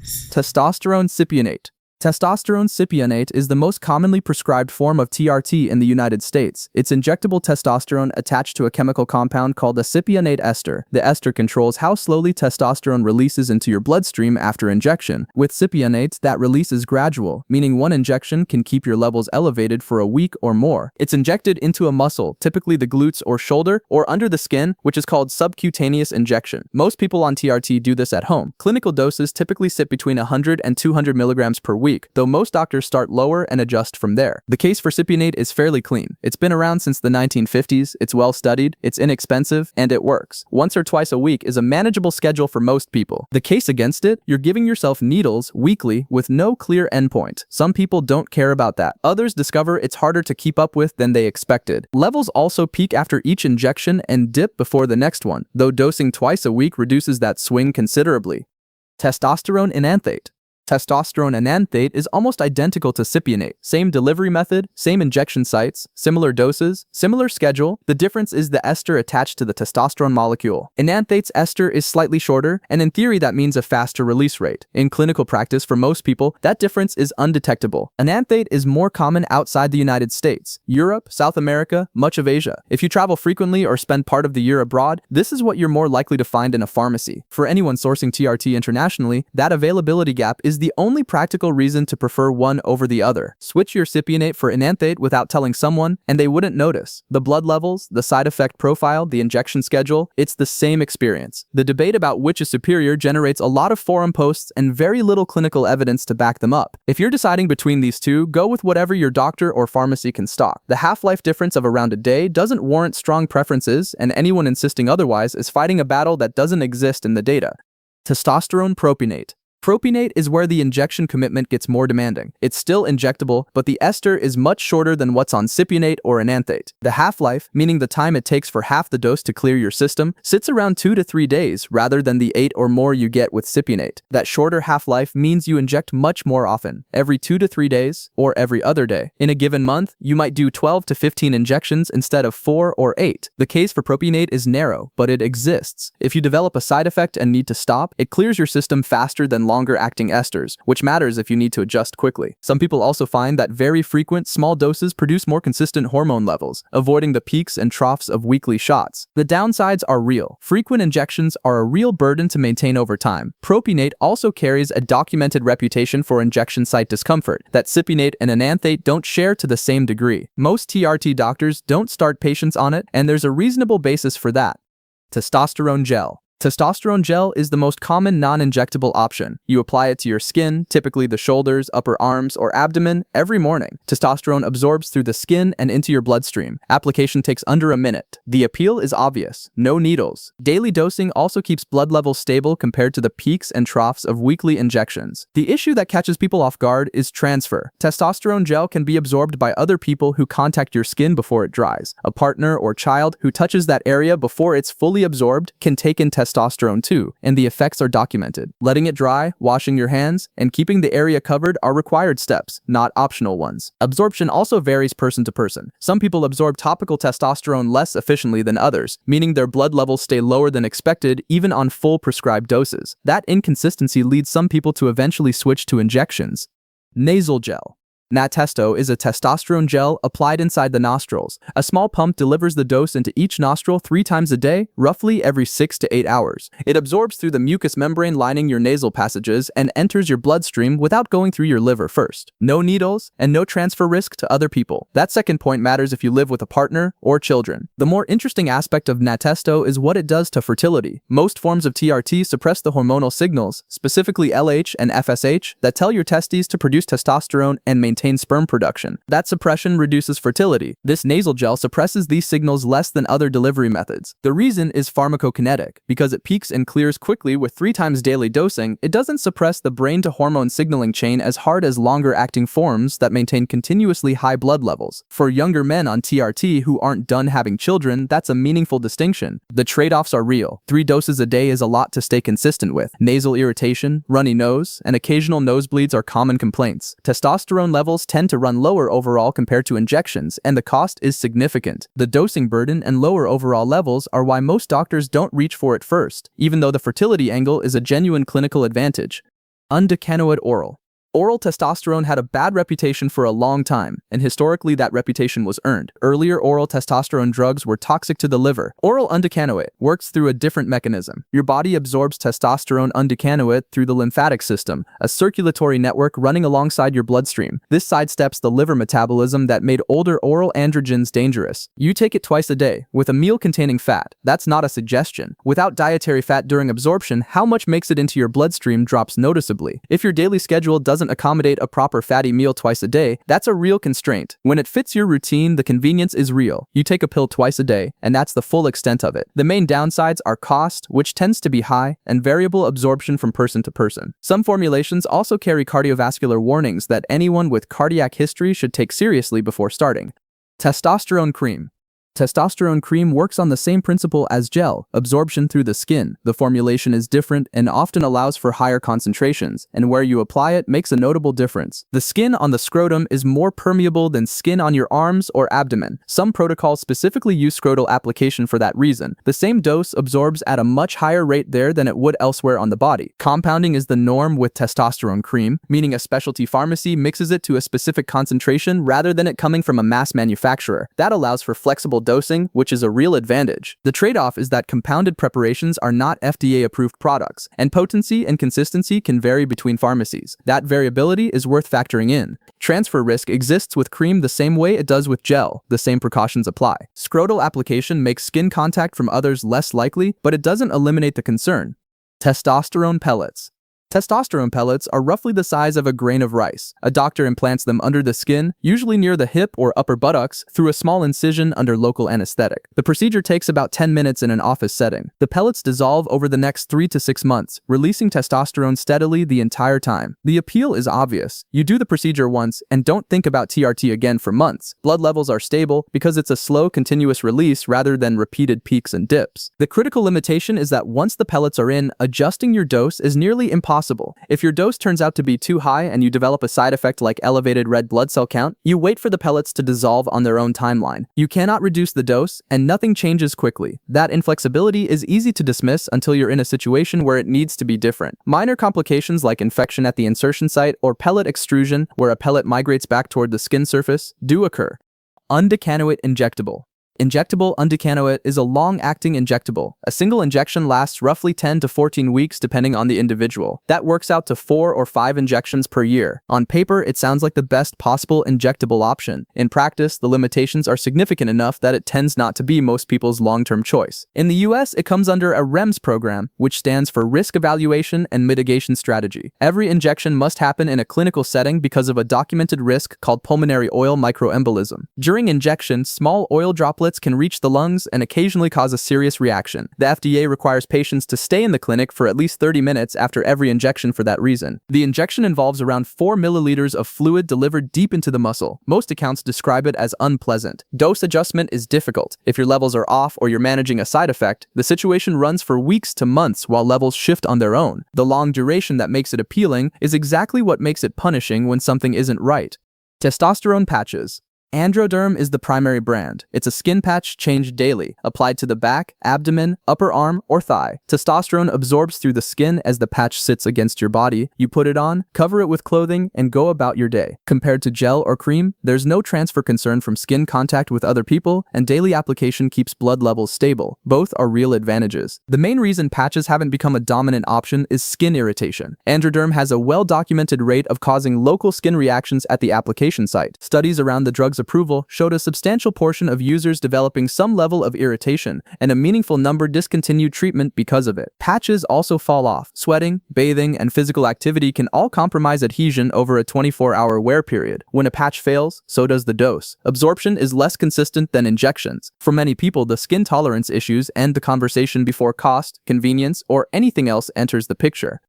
Testosterone Cypionate. Testosterone cypionate is the most commonly prescribed form of TRT in the United States. It's injectable testosterone attached to a chemical compound called a cypionate ester. The ester controls how slowly testosterone releases into your bloodstream after injection. With cypionate, that release is gradual, meaning one injection can keep your levels elevated for a week or more. It's injected into a muscle, typically the glutes or shoulder, or under the skin, which is called subcutaneous injection. Most people on TRT do this at home. Clinical doses typically sit between 100 and 200 milligrams per week, though most doctors start lower and adjust from there. The case for cypionate is fairly clean. It's been around since the 1950s, it's well studied, it's inexpensive, and it works. Once or twice a week is a manageable schedule for most people. The case against it, you're giving yourself needles weekly with no clear endpoint. Some people don't care about that. Others discover it's harder to keep up with than they expected. Levels also peak after each injection and dip before the next one, though dosing twice a week reduces that swing considerably. Testosterone Enanthate. Testosterone Enanthate is almost identical to cypionate. Same delivery method, same injection sites, similar doses, similar schedule. The difference is the ester attached to the testosterone molecule. Enanthate's ester is slightly shorter, and in theory that means a faster release rate. In clinical practice, for most people, that difference is undetectable. Enanthate is more common outside the United States, Europe, South America, much of Asia. If you travel frequently or spend part of the year abroad, this is what you're more likely to find in a pharmacy. For anyone sourcing TRT internationally, that availability gap is the only practical reason to prefer one over the other. Switch your cypionate for enanthate without telling someone, and they wouldn't notice. The blood levels, the side effect profile, the injection schedule, it's the same experience. The debate about which is superior generates a lot of forum posts and very little clinical evidence to back them up. If you're deciding between these two, go with whatever your doctor or pharmacy can stock. The half-life difference of around a day doesn't warrant strong preferences, and anyone insisting otherwise is fighting a battle that doesn't exist in the data. Testosterone Propionate. Propionate is where the injection commitment gets more demanding. It's still injectable, but the ester is much shorter than what's on cypionate or enanthate. The half-life, meaning the time it takes for half the dose to clear your system, sits around 2 to 3 days rather than the 8 or more you get with cypionate. That shorter half-life means you inject much more often, every 2 to 3 days or every other day. In a given month, you might do 12 to 15 injections instead of 4 or 8. The case for propionate is narrow, but it exists. If you develop a side effect and need to stop, it clears your system faster than longer-acting esters, which matters if you need to adjust quickly. Some people also find that very frequent, small doses produce more consistent hormone levels, avoiding the peaks and troughs of weekly shots. The downsides are real. Frequent injections are a real burden to maintain over time. Propionate also carries a documented reputation for injection site discomfort that cypionate and enanthate don't share to the same degree. Most TRT doctors don't start patients on it, and there's a reasonable basis for that. Testosterone Gel. Testosterone gel is the most common non-injectable option. You apply it to your skin, typically the shoulders, upper arms, or abdomen, every morning. Testosterone absorbs through the skin and into your bloodstream. Application takes under a minute. The appeal is obvious. No needles. Daily dosing also keeps blood levels stable compared to the peaks and troughs of weekly injections. The issue that catches people off guard is transfer. Testosterone gel can be absorbed by other people who contact your skin before it dries. A partner or child who touches that area before it's fully absorbed can take in testosterone too, and the effects are documented. Letting it dry, washing your hands, and keeping the area covered are required steps, not optional ones. Absorption also varies person to person. Some people absorb topical testosterone less efficiently than others, meaning their blood levels stay lower than expected even on full prescribed doses. That inconsistency leads some people to eventually switch to injections. Nasal Gel. Natesto is a testosterone gel applied inside the nostrils. A small pump delivers the dose into each nostril 3 times a day, roughly every 6 to 8 hours. It absorbs through the mucous membrane lining your nasal passages and enters your bloodstream without going through your liver first. No needles and no transfer risk to other people. That second point matters if you live with a partner or children. The more interesting aspect of Natesto is what it does to fertility. Most forms of TRT suppress the hormonal signals, specifically LH and FSH, that tell your testes to produce testosterone and maintain sperm production. That suppression reduces fertility. This nasal gel suppresses these signals less than other delivery methods. The reason is pharmacokinetic. Because it peaks and clears quickly with 3 times daily dosing, it doesn't suppress the brain-to-hormone signaling chain as hard as longer-acting forms that maintain continuously high blood levels. For younger men on TRT who aren't done having children, that's a meaningful distinction. The trade-offs are real. 3 doses a day is a lot to stay consistent with. Nasal irritation, runny nose, and occasional nosebleeds are common complaints. Testosterone levels tend to run lower overall compared to injections, and the cost is significant. The dosing burden and lower overall levels are why most doctors don't reach for it first, even though the fertility angle is a genuine clinical advantage. Undecanoate oral. Oral testosterone had a bad reputation for a long time, and historically that reputation was earned. Earlier oral testosterone drugs were toxic to the liver. Oral undecanoate works through a different mechanism. Your body absorbs testosterone undecanoate through the lymphatic system, a circulatory network running alongside your bloodstream. This sidesteps the liver metabolism that made older oral androgens dangerous. You take it twice a day, with a meal containing fat. That's not a suggestion. Without dietary fat during absorption, how much makes it into your bloodstream drops noticeably. If your daily schedule doesn't accommodate a proper fatty meal twice a day, that's a real constraint. When it fits your routine, the convenience is real. You take a pill twice a day, and that's the full extent of it. The main downsides are cost, which tends to be high, and variable absorption from person to person. Some formulations also carry cardiovascular warnings that anyone with cardiac history should take seriously before starting. Testosterone Cream. Testosterone cream works on the same principle as gel, absorption through the skin. The formulation is different and often allows for higher concentrations, and where you apply it makes a notable difference. The skin on the scrotum is more permeable than skin on your arms or abdomen. Some protocols specifically use scrotal application for that reason. The same dose absorbs at a much higher rate there than it would elsewhere on the body. Compounding is the norm with testosterone cream, meaning a specialty pharmacy mixes it to a specific concentration rather than it coming from a mass manufacturer. That allows for flexible dosing, which is a real advantage. The trade-off is that compounded preparations are not FDA-approved products, and potency and consistency can vary between pharmacies. That variability is worth factoring in. Transfer risk exists with cream the same way it does with gel. The same precautions apply. Scrotal application makes skin contact from others less likely, but it doesn't eliminate the concern. Testosterone pellets. Testosterone pellets are roughly the size of a grain of rice. A doctor implants them under the skin, usually near the hip or upper buttocks, through a small incision under local anesthetic. The procedure takes about 10 minutes in an office setting. The pellets dissolve over the next 3 to 6 months, releasing testosterone steadily the entire time. The appeal is obvious. You do the procedure once and don't think about TRT again for months. Blood levels are stable because it's a slow, continuous release rather than repeated peaks and dips. The critical limitation is that once the pellets are in, adjusting your dose is nearly impossible. If your dose turns out to be too high and you develop a side effect like elevated red blood cell count, you wait for the pellets to dissolve on their own timeline. You cannot reduce the dose, and nothing changes quickly. That inflexibility is easy to dismiss until you're in a situation where it needs to be different. Minor complications like infection at the insertion site or pellet extrusion, where a pellet migrates back toward the skin surface, do occur. Undecanoate injectable. Injectable undecanoate is a long-acting injectable. A single injection lasts roughly 10 to 14 weeks depending on the individual. That works out to 4 or 5 injections per year. On paper, it sounds like the best possible injectable option. In practice, the limitations are significant enough that it tends not to be most people's long-term choice. In the US, it comes under a REMS program, which stands for Risk Evaluation and Mitigation Strategy. Every injection must happen in a clinical setting because of a documented risk called pulmonary oil microembolism. During injection, small oil droplets can reach the lungs and occasionally cause a serious reaction. The FDA requires patients to stay in the clinic for at least 30 minutes after every injection for that reason. The injection involves around 4 milliliters of fluid delivered deep into the muscle. Most accounts describe it as unpleasant. Dose adjustment is difficult. If your levels are off or you're managing a side effect, the situation runs for weeks to months while levels shift on their own. The long duration that makes it appealing is exactly what makes it punishing when something isn't right. Testosterone patches. Androderm is the primary brand. It's a skin patch changed daily, applied to the back, abdomen, upper arm, or thigh. Testosterone absorbs through the skin as the patch sits against your body. You put it on, cover it with clothing, and go about your day. Compared to gel or cream, there's no transfer concern from skin contact with other people, and daily application keeps blood levels stable. Both are real advantages. The main reason patches haven't become a dominant option is skin irritation. Androderm has a well-documented rate of causing local skin reactions at the application site. Studies around the drug's approval showed a substantial portion of users developing some level of irritation, and a meaningful number discontinued treatment because of it. Patches also fall off. Sweating, bathing, and physical activity can all compromise adhesion over a 24-hour wear period. When a patch fails, so does the dose. Absorption is less consistent than injections. For many people, the skin tolerance issues end the conversation before cost, convenience, or anything else enters the picture.